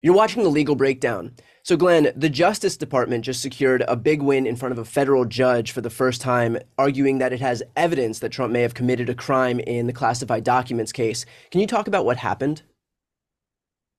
You're watching the legal breakdown. So, Glenn, the Justice Department just secured a big win in front of a federal judge for the first time, arguing that it has evidence that Trump may have committed a crime in the classified documents case. Can you talk about what happened?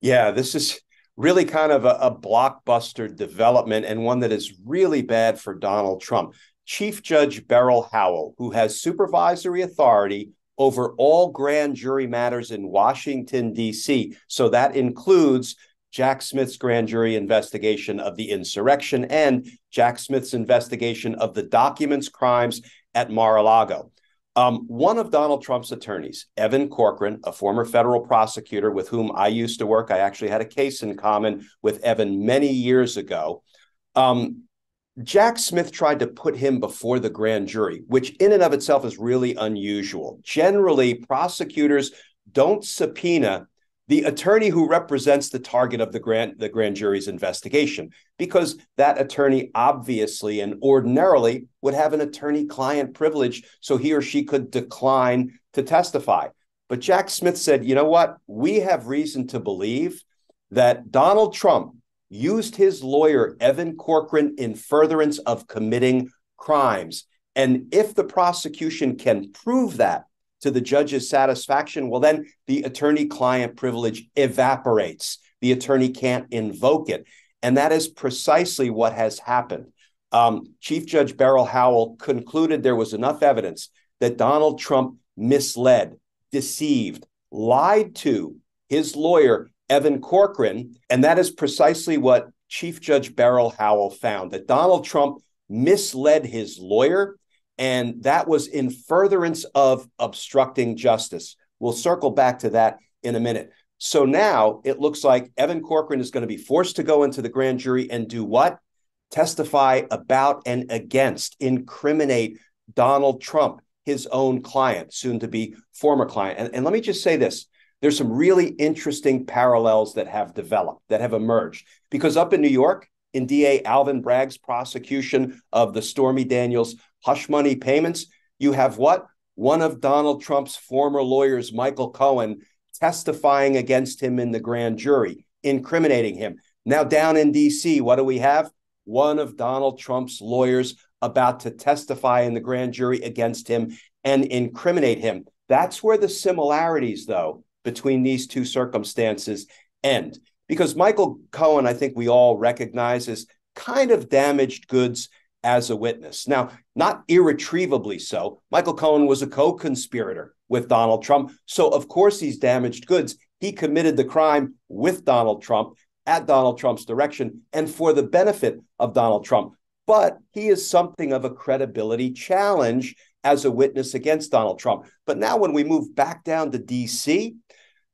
Yeah, this is really kind of a blockbuster development and one that is really bad for Donald Trump. Chief Judge Beryl Howell, who has supervisory authority over all grand jury matters in Washington, D.C. So that includes Jack Smith's grand jury investigation of the insurrection and Jack Smith's investigation of the documents crimes at Mar-a-Lago. One of Donald Trump's attorneys, Evan Corcoran, a former federal prosecutor with whom I used to work, I actually had a case in common with Evan many years ago. Um, Jack Smith tried to put him before the grand jury, which in and of itself is really unusual. Generally, prosecutors don't subpoena the attorney who represents the target of the grand jury's investigation, because that attorney obviously and ordinarily would have an attorney-client privilege, so he or she could decline to testify. But Jack Smith said, you know what? We have reason to believe that Donald Trump used his lawyer, Evan Corcoran, in furtherance of committing crimes. And if the prosecution can prove that to the judge's satisfaction, well, then the attorney-client privilege evaporates. The attorney can't invoke it. And that is precisely what has happened. Chief Judge Beryl Howell concluded there was enough evidence that Donald Trump misled, deceived, lied to his lawyer, Evan Corcoran. And that is precisely what Chief Judge Beryl Howell found, that Donald Trump misled his lawyer, and that was in furtherance of obstructing justice. We'll circle back to that in a minute. So now it looks like Evan Corcoran is going to be forced to go into the grand jury and do what? Testify about and against, incriminate Donald Trump, his own client, soon to be former client. And let me just say this. There's some really interesting parallels that have developed, that have emerged. Because up in New York, in DA Alvin Bragg's prosecution of the Stormy Daniels hush money payments, you have what? One of Donald Trump's former lawyers, Michael Cohen, testifying against him in the grand jury, incriminating him. Now down in D.C., what do we have? One of Donald Trump's lawyers about to testify in the grand jury against him and incriminate him. That's where the similarities, though, between these two circumstances end. Because Michael Cohen, I think we all recognize, is kind of damaged goods as a witness. Now, not irretrievably so. Michael Cohen was a co-conspirator with Donald Trump. So, of course, he's damaged goods. He committed the crime with Donald Trump, at Donald Trump's direction, and for the benefit of Donald Trump. But he is something of a credibility challenge as a witness against Donald Trump. But now when we move back down to D.C.,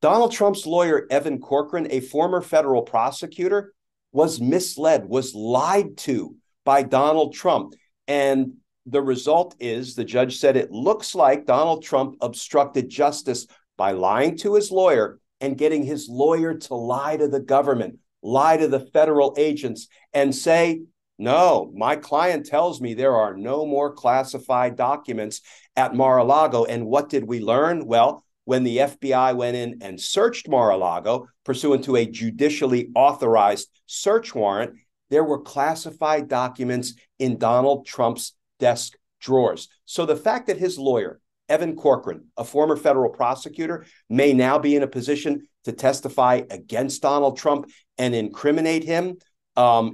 Donald Trump's lawyer, Evan Corcoran, a former federal prosecutor, was misled, was lied to by Donald Trump. And the result is, the judge said, it looks like Donald Trump obstructed justice by lying to his lawyer and getting his lawyer to lie to the government, lie to the federal agents, and say, no, my client tells me there are no more classified documents at Mar-a-Lago. And what did we learn? Well, when the FBI went in and searched Mar-a-Lago, pursuant to a judicially authorized search warrant, there were classified documents in Donald Trump's desk drawers. So the fact that his lawyer, Evan Corcoran, a former federal prosecutor, may now be in a position to testify against Donald Trump and incriminate him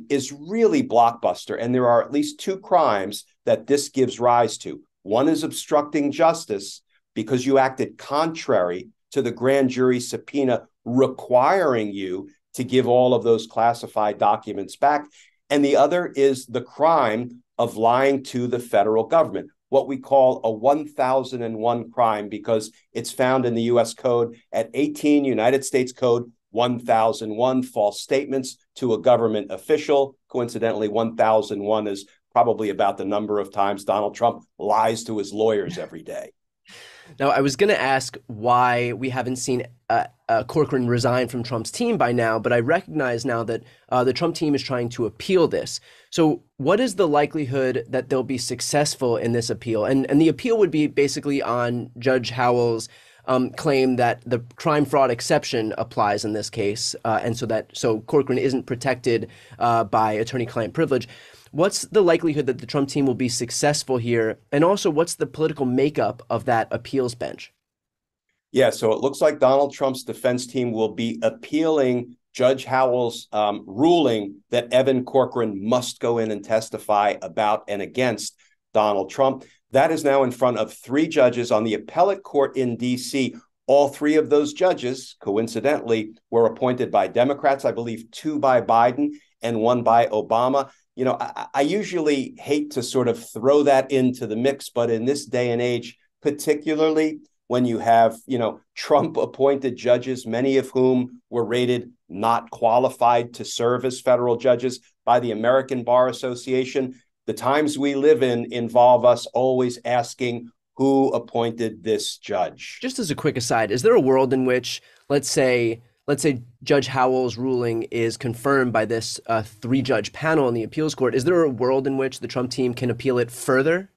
is really blockbuster. And there are at least two crimes that this gives rise to. One is obstructing justice because you acted contrary to the grand jury subpoena requiring you to give all of those classified documents back. And the other is the crime of lying to the federal government, what we call a 1001 crime, because it's found in the U.S. Code at 18 United States Code 1001, false statements to a government official. Coincidentally, 1001 is probably about the number of times Donald Trump lies to his lawyers every day. Now, I was going to ask why we haven't seen Corcoran resign from Trump's team by now, but I recognize now that the Trump team is trying to appeal this. So what is the likelihood that they'll be successful in this appeal? And the appeal would be basically on Judge Howell's claim that the crime fraud exception applies in this case, and so Corcoran isn't protected by attorney-client privilege. What's the likelihood that the Trump team will be successful here? And also, what's the political makeup of that appeals bench? Yeah, so it looks like Donald Trump's defense team will be appealing Judge Howell's ruling that Evan Corcoran must go in and testify about and against Donald Trump. That is now in front of three judges on the appellate court in D.C. All three of those judges, coincidentally, were appointed by Democrats, I believe two by Biden and one by Obama. You know, I usually hate to sort of throw that into the mix, but in this day and age, particularly when you have, Trump appointed judges, many of whom were rated not qualified to serve as federal judges by the American Bar Association, the times we live in involve us always asking who appointed this judge. Just as a quick aside, is there a world in which, let's say Judge Howell's ruling is confirmed by this three-judge panel in the appeals court? Is there a world in which the Trump team can appeal it further?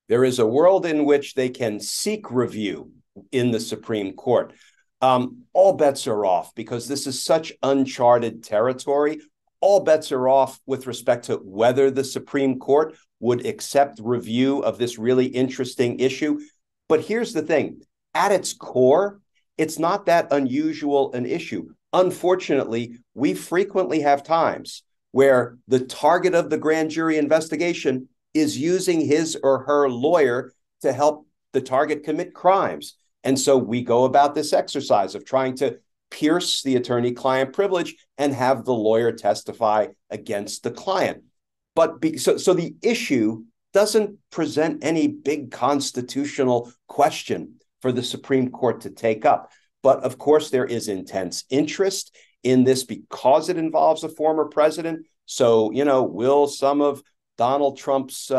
There is a world in which they can seek review in the Supreme Court. All bets are off because this is such uncharted territory. All bets are off with respect to whether the Supreme Court would accept review of this really interesting issue. But here's the thing. At its core, it's not that unusual an issue. Unfortunately, we frequently have times where the target of the grand jury investigation is using his or her lawyer to help the target commit crimes. And so we go about this exercise of trying to pierce the attorney-client privilege and have the lawyer testify against the client. But so the issue doesn't present any big constitutional question for the Supreme Court to take up. But of course, there is intense interest in this because it involves a former president. So, will some of Donald Trump's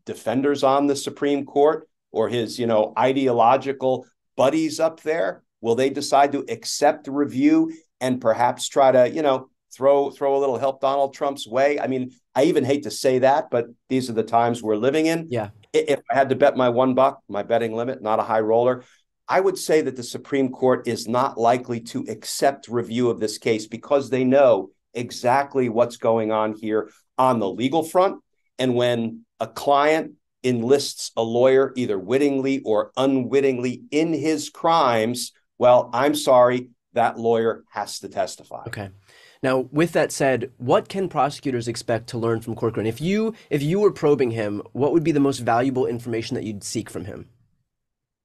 defenders on the Supreme Court or his, ideological buddies up there, will they decide to accept review and perhaps try to, throw a little help Donald Trump's way? I mean, I even hate to say that, but these are the times we're living in. Yeah. If I had to bet my $1, my betting limit, not a high roller, I would say that the Supreme Court is not likely to accept review of this case because they know exactly what's going on here on the legal front. And when a client enlists a lawyer either wittingly or unwittingly in his crimes, well, I'm sorry, that lawyer has to testify. Okay. Now, with that said, what can prosecutors expect to learn from Corcoran? If you were probing him, what would be the most valuable information that you'd seek from him?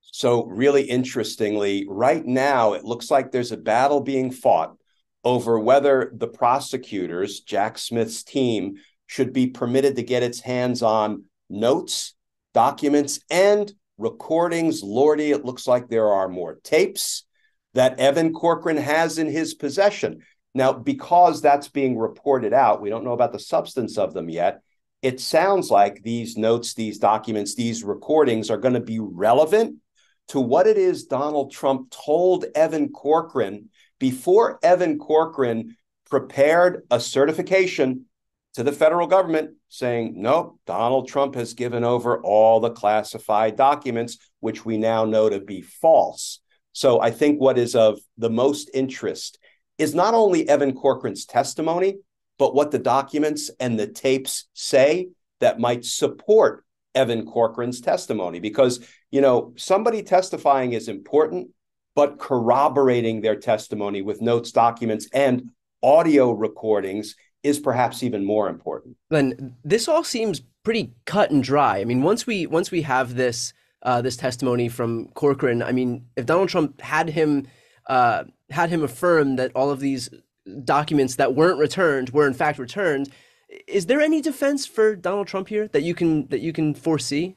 So really interestingly, right now, it looks like there's a battle being fought over whether the prosecutors, Jack Smith's team, should be permitted to get its hands on notes, documents, and recordings. Lordy, it looks like there are more tapes that Evan Corcoran has in his possession. Now, because that's being reported out, we don't know about the substance of them yet. It sounds like these notes, these documents, these recordings are going to be relevant to what it is Donald Trump told Evan Corcoran before Evan Corcoran prepared a certification to the federal government saying, nope, Donald Trump has given over all the classified documents, which we now know to be false. So I think what is of the most interest is not only Evan Corcoran's testimony, but what the documents and the tapes say that might support Evan Corcoran's testimony. Because, somebody testifying is important, but corroborating their testimony with notes, documents, and audio recordings is perhaps even more important. Then this all seems pretty cut and dry. I mean, once we have this testimony from Corcoran, I mean, if Donald Trump had him affirm that all of these documents that weren't returned were in fact returned, is there any defense for Donald Trump here that you can foresee?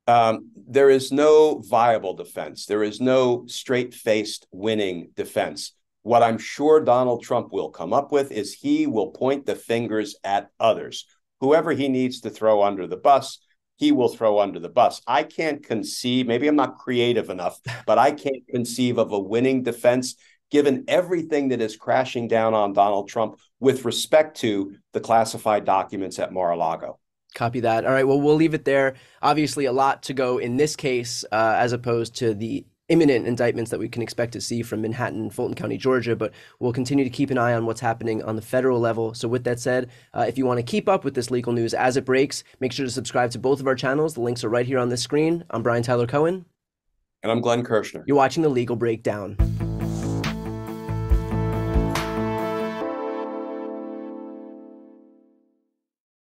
There is no viable defense. There is no straight-faced winning defense. What I'm sure Donald Trump will come up with is he will point the fingers at others. Whoever he needs to throw under the bus, he will throw under the bus. I can't conceive, maybe I'm not creative enough, but I can't conceive of a winning defense given everything that is crashing down on Donald Trump with respect to the classified documents at Mar-a-Lago. Copy that. All right, well, we'll leave it there. Obviously, a lot to go in this case, as opposed to the imminent indictments that we can expect to see from Manhattan and Fulton County, Georgia, but we'll continue to keep an eye on what's happening on the federal level. So with that said, if you want to keep up with this legal news as it breaks, make sure to subscribe to both of our channels. The links are right here on this screen. I'm Brian Tyler Cohen. And I'm Glenn Kirshner. You're watching The Legal Breakdown.